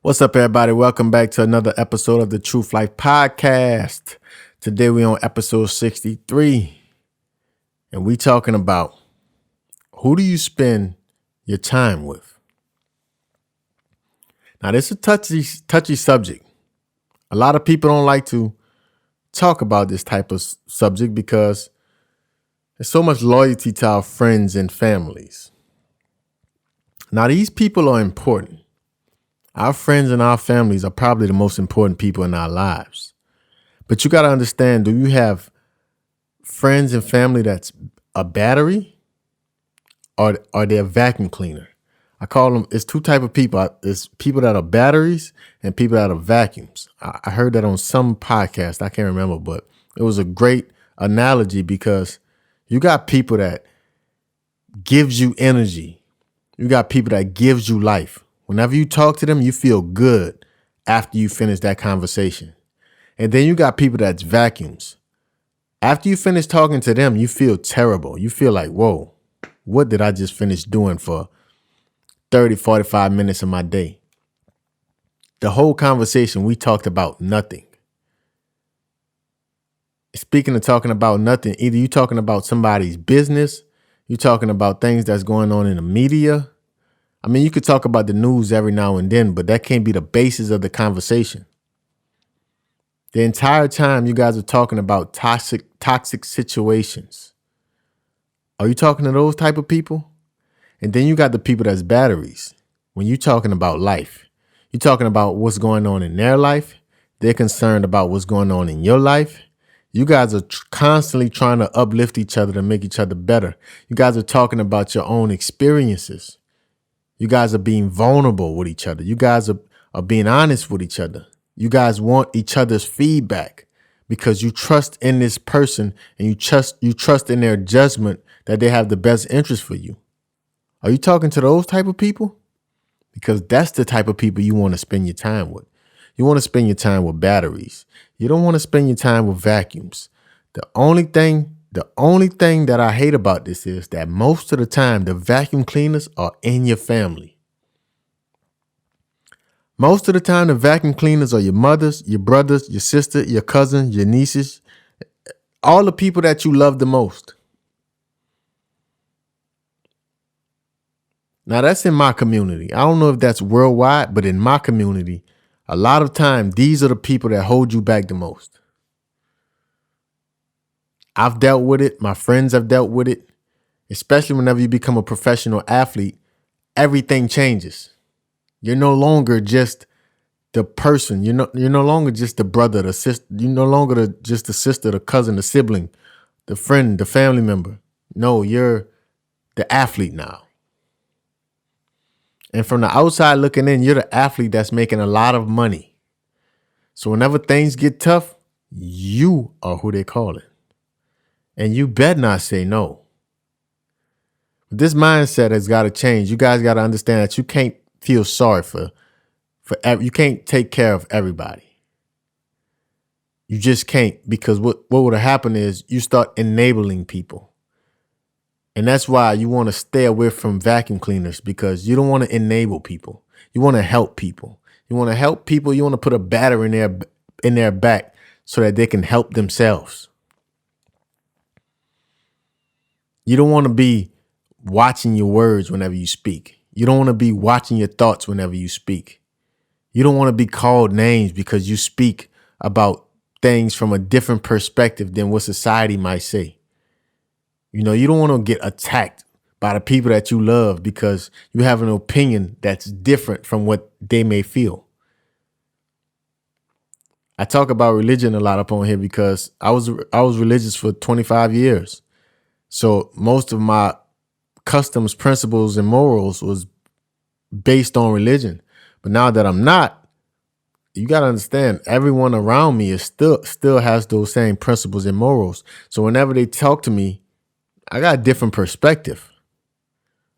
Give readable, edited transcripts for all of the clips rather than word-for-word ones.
What's up, everybody? Welcome back to another episode of the Truth Life Podcast. Today we're on episode 63, and we talking about who do you spend your time with? Now, this is a touchy subject. A lot of people don't like to talk about this type of subject because there's so much loyalty to our friends and families. Now, these people are important. Our friends and our families are probably the most important people in our lives. But you got to understand, do you have friends and family that's a battery or are they a vacuum cleaner? I call them, it's two type of people. It's people that are batteries and people that are vacuums. I heard that on some podcast. I can't remember, but it was a great analogy because you got people that gives you energy. You got people that gives you life. Whenever you talk to them, you feel good after you finish that conversation. And then you got people that's vacuums. After you finish talking to them, you feel terrible. You feel like, whoa, what did I just finish doing for 30, 45 minutes of my day? The whole conversation, we talked about nothing. Speaking of talking about nothing, either you talking about somebody's business, you talking about things that's going on in the media. I mean, you could talk about the news every now and then, but that can't be the basis of the conversation. The entire time you guys are talking about toxic situations. Are you talking to those type of people? And then you got the people that's batteries. When you're talking about life, you're talking about what's going on in their life. They're concerned about what's going on in your life. You guys are constantly trying to uplift each other to make each other better. You guys are talking about your own experiences. You guys are being vulnerable with each other. You guys are being honest with each other. You guys want each other's feedback because you trust in this person and you trust in their judgment that they have the best interest for you. Are you talking to those type of people? Because that's the type of people you want to spend your time with. You want to spend your time with batteries. You don't want to spend your time with vacuums. The only thing that I hate about this is that most of the time the vacuum cleaners are in your family. Most of the time the vacuum cleaners are your mothers, your brothers, your sister, your cousins, your nieces, all the people that you love the most. Now that's in my community. I don't know if that's worldwide, but in my community, a lot of time these are the people that hold you back the most. I've dealt with it. My friends have dealt with it. Especially whenever you become a professional athlete, everything changes. You're no longer just the person. You're no longer just the brother, the sister. You're no longer just the sister, the cousin, the sibling, the friend, the family member. No, you're the athlete now. And from the outside looking in, you're the athlete that's making a lot of money. So whenever things get tough, you are who they call it. And you better not say no. This mindset has got to change. You guys got to understand that you can't feel sorry for you can't take care of everybody. You just can't, because what would have happened is you start enabling people. And that's why you want to stay away from vacuum cleaners, because you don't want to enable people. You want to help people. You want to help people. You want to put a battery in their back so that they can help themselves. You don't want to be watching your words whenever you speak. You don't want to be watching your thoughts whenever you speak. You don't want to be called names because you speak about things from a different perspective than what society might say. You know, you don't want to get attacked by the people that you love because you have an opinion that's different from what they may feel. I talk about religion a lot up on here because I was religious for 25 years. So most of my customs, principles, and morals was based on religion. But now that I'm not, you got to understand, everyone around me is still has those same principles and morals. So whenever they talk to me, I got a different perspective.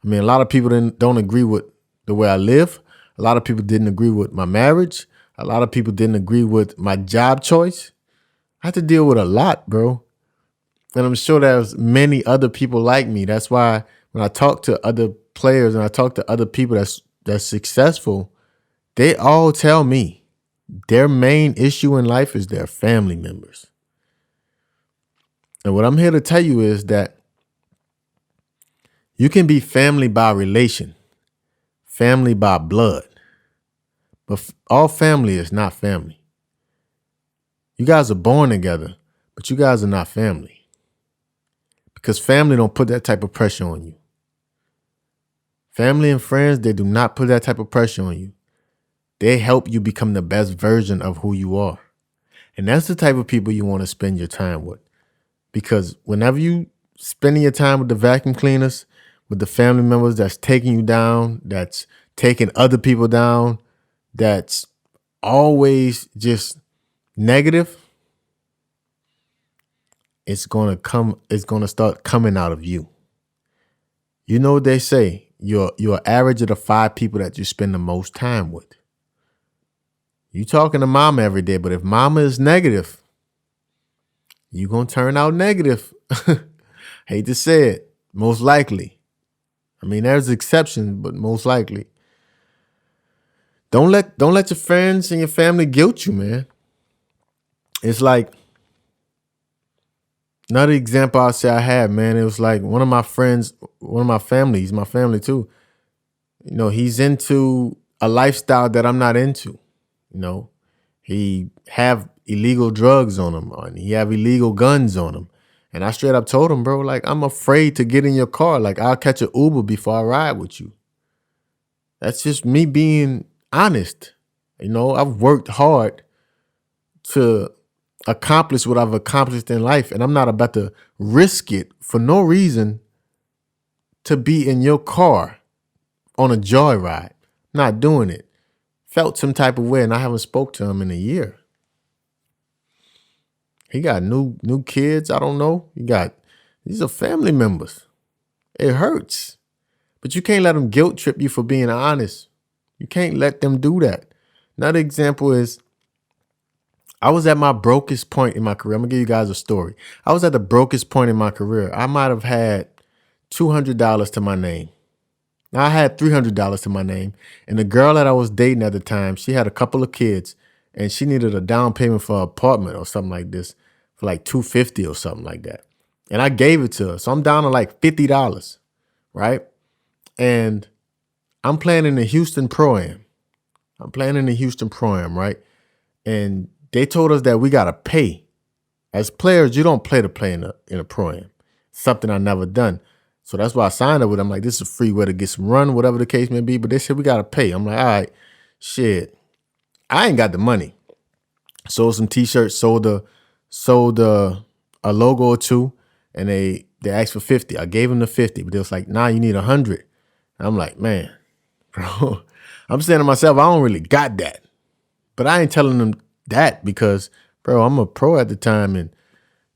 I mean, a lot of people don't agree with the way I live. A lot of people didn't agree with my marriage. A lot of people didn't agree with my job choice. I had to deal with a lot, bro. And I'm sure there's many other people like me. That's why when I talk to other players and I talk to other people that's successful, They all tell me their main issue in life is their family members. And what I'm here to tell you is that you can be family by relation, family by blood, but all family is not family. You guys are born together, but you guys are not family because family don't put that type of pressure on you. Family and friends, they do not put that type of pressure on you. They help you become the best version of who you are. And that's the type of people you want to spend your time with. Because whenever you spending your time with the vacuum cleaners, with the family members that's taking you down, that's taking other people down, that's always just negative, it's gonna start coming out of you. You know what they say? You're an average of the 5 people that you spend the most time with. You talking to mama every day, but if mama is negative, you're gonna turn out negative. Hate to say it, most likely. I mean, there's exceptions, but most likely. Don't let your friends and your family guilt you, man. It's like another example I'll say I had, man. It was like one of my friends, one of my family, he's my family too. You know, he's into a lifestyle that I'm not into. You know, he have illegal drugs on him, and he have illegal guns on him. And I straight up told him, bro, like, I'm afraid to get in your car. Like, I'll catch an Uber before I ride with you. That's just me being honest. You know, I've worked hard to accomplish what I've accomplished in life, and I'm not about to risk it for no reason to be in your car on a joyride. Not doing it. Felt some type of way, and I haven't spoke to him in a year. He got new kids. I don't know. These are family members. It hurts, but you can't let them guilt trip you for being honest. You can't let them do that. Another example is I was at my brokest point in my career. I'm gonna give you guys a story. I was at the brokest point in my career. I might have had $200 to my name. Now I had $300 to my name, and the girl that I was dating at the time, she had a couple of kids, and she needed a down payment for an apartment or something like this for like $250 or something like that. And I gave it to her. So I'm down to like $50, right? And I'm playing in the Houston Pro-Am. Right? And they told us that we got to pay. As players, you don't play to play in a Pro-Am. Something I never done. So that's why I signed up with them. I'm like, this is a free way to get some run, whatever the case may be. But they said we got to pay. I'm like, all right, shit. I ain't got the money. Sold some T-shirts, sold a logo or two, and they asked for 50. I gave them the 50, but they was like, nah, you need 100. And I'm like, man, bro, I'm saying to myself, I don't really got that. But I ain't telling them that because, bro, I'm a pro at the time, and,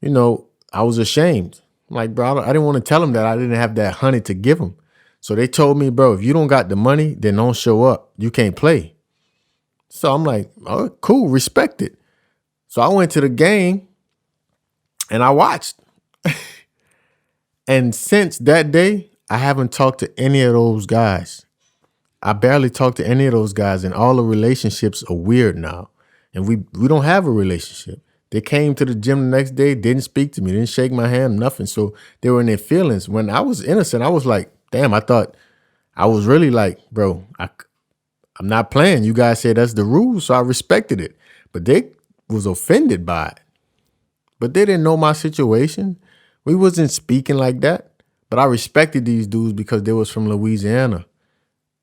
you know, I was ashamed. I'm like, bro, I didn't want to tell them that I didn't have that 100 to give them. So they told me, bro, if you don't got the money, then don't show up. You can't play. So I'm like, oh, cool, respect it. So I went to the game and I watched. And since that day, I haven't talked to any of those guys. I barely talk to any of those guys, and all the relationships are weird now. And we don't have a relationship. They came to the gym the next day, didn't speak to me, didn't shake my hand, nothing. So they were in their feelings. When I was innocent, I was like, damn, I thought I was really like, bro, I'm not playing. You guys said that's the rule, so I respected it. But they was offended by it. But they didn't know my situation. We wasn't speaking like that. But I respected these dudes because they was from Louisiana.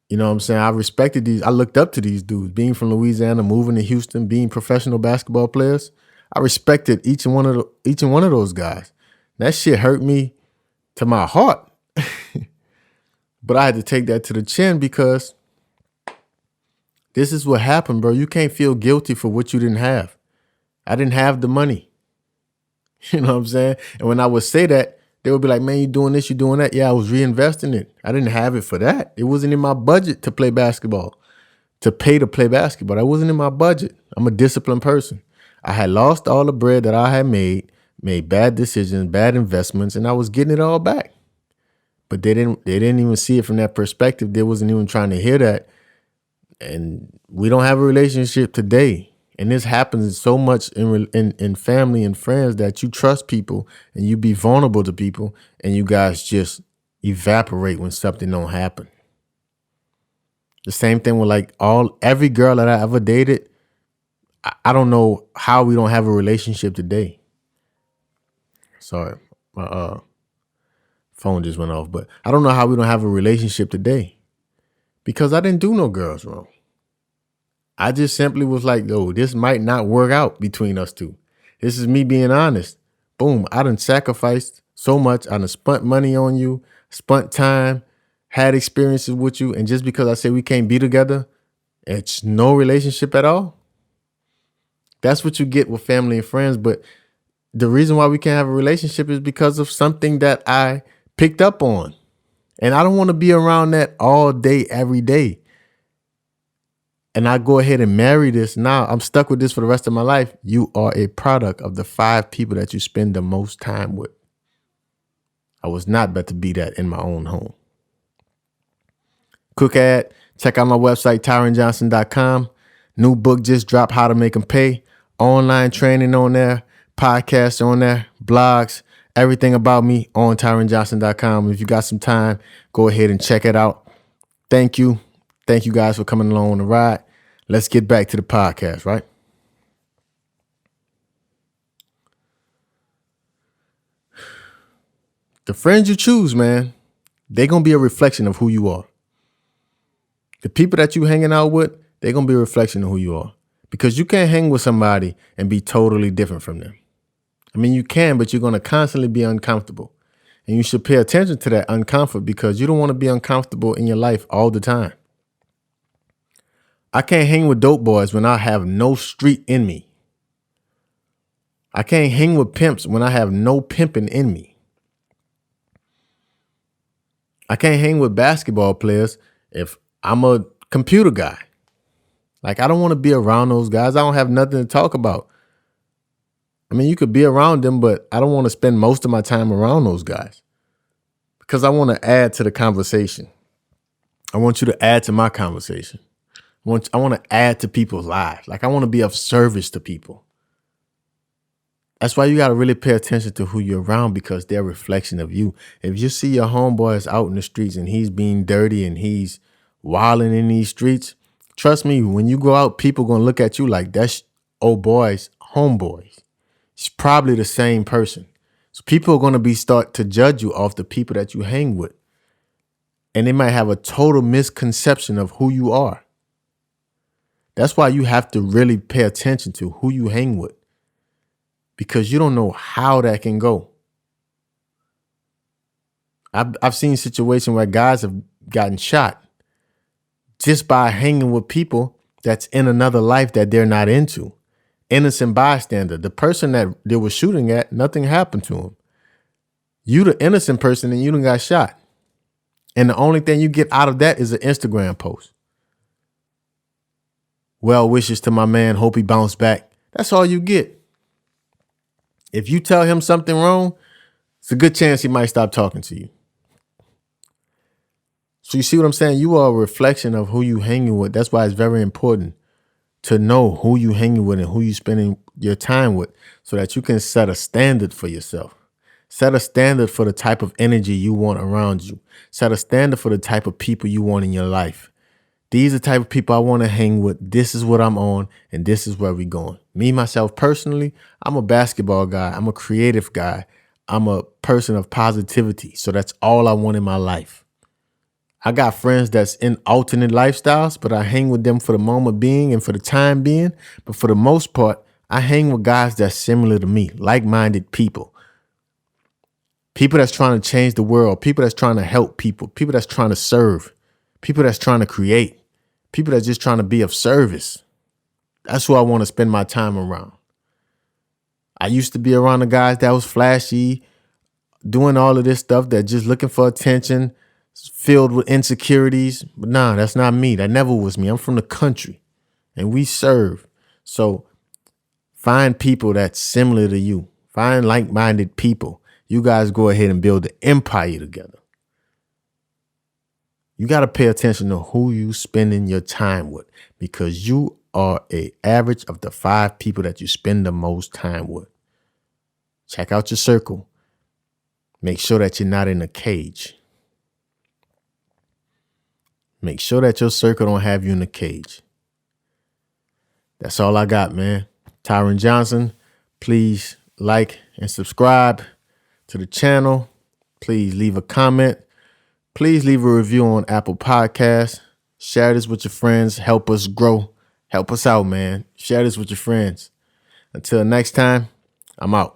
You know what I'm saying? I respected these. I looked up to these dudes. Being from Louisiana, moving to Houston, being professional basketball players, I respected each and one of those guys. That shit hurt me to my heart. But I had to take that to the chin because this is what happened, bro. You can't feel guilty for what you didn't have. I didn't have the money. You know what I'm saying? And when I would say that, they would be like, man, you doing this, you doing that. Yeah, I was reinvesting it. I didn't have it for that. It wasn't in my budget to play basketball, to pay to play basketball. That wasn't in my budget. I'm a disciplined person. I had lost all the bread that I had made bad decisions, bad investments, and I was getting it all back. But they didn't even see it from that perspective. They wasn't even trying to hear that. And we don't have a relationship today. And this happens so much in family and friends that you trust people and you be vulnerable to people and you guys just evaporate when something don't happen. The same thing with like every girl that I ever dated. I don't know how we don't have a relationship today. Sorry, my phone just went off, but I don't know how we don't have a relationship today because I didn't do no girls wrong. I just simply was like, yo, this might not work out between us two. This is me being honest. Boom, I done sacrificed so much. I done spent money on you, spent time, had experiences with you. And just because I say we can't be together, it's no relationship at all. That's what you get with family and friends. But the reason why we can't have a relationship is because of something that I picked up on. And I don't want to be around that all day, every day. And I go ahead and marry this. Now I'm stuck with this for the rest of my life. You are a product of the 5 people that you spend the most time with. I was not about to be that in my own home. Quick ad, check out my website, TyrenJohnson.com. New book just dropped, How to Make Them Pay. Online training on there, podcasts on there, blogs, everything about me on TyrenJohnson.com. If you got some time, go ahead and check it out. Thank you. Thank you guys for coming along on the ride. Let's get back to the podcast, right? The friends you choose, man, they're going to be a reflection of who you are. The people that you hanging out with, they're going to be a reflection of who you are. Because you can't hang with somebody and be totally different from them. I mean, you can, but you're going to constantly be uncomfortable. And you should pay attention to that uncomfort because you don't want to be uncomfortable in your life all the time. I can't hang with dope boys when I have no street in me. I can't hang with pimps when I have no pimping in me. I can't hang with basketball players if I'm a computer guy. Like, I don't want to be around those guys. I don't have nothing to talk about. I mean, you could be around them, but I don't want to spend most of my time around those guys because I want to add to the conversation. I want you to add to my conversation. I want to add to people's lives. Like, I want to be of service to people. That's why you got to really pay attention to who you're around because they're a reflection of you. If you see your homeboys out in the streets and he's being dirty and he's wilding in these streets, trust me, when you go out, people going to look at you like that's old boy's homeboys. It's probably the same person. So people are going to start to judge you off the people that you hang with. And they might have a total misconception of who you are. That's why you have to really pay attention to who you hang with. Because you don't know how that can go. I've seen situations where guys have gotten shot just by hanging with people that's in another life that they're not into. Innocent bystander. The person that they were shooting at, nothing happened to him. You the innocent person and you done got shot. And the only thing you get out of that is an Instagram post. Well wishes to my man. Hope he bounced back. That's all you get. If you tell him something wrong, it's a good chance he might stop talking to you. So you see what I'm saying? You are a reflection of who you hanging with. That's why it's very important to know who you hanging with and who you spending your time with so that you can set a standard for yourself. Set a standard for the type of energy you want around you. Set a standard for the type of people you want in your life. These are the type of people I want to hang with. This is what I'm on, and this is where we're going. Me, myself, personally, I'm a basketball guy. I'm a creative guy. I'm a person of positivity. So that's all I want in my life. I got friends that's in alternate lifestyles, but I hang with them for the moment being and for the time being. But for the most part, I hang with guys that's similar to me, like-minded people. People that's trying to change the world. People that's trying to help people. People that's trying to serve. People that's trying to create. People that's just trying to be of service. That's who I want to spend my time around. I used to be around the guys that was flashy, doing all of this stuff that just looking for attention, filled with insecurities. But nah, that's not me. That never was me. I'm from the country and we serve. So find people that's similar to you. Find like-minded people. You guys go ahead and build an empire together. You got to pay attention to who you spending your time with, because you are an average of the 5 people that you spend the most time with. Check out your circle. Make sure that you're not in a cage. Make sure that your circle don't have you in a cage. That's all I got, man. Tyren Johnson, please like and subscribe to the channel. Please leave a comment. Please leave a review on Apple Podcasts. Share this with your friends. Help us grow. Help us out, man. Share this with your friends. Until next time, I'm out.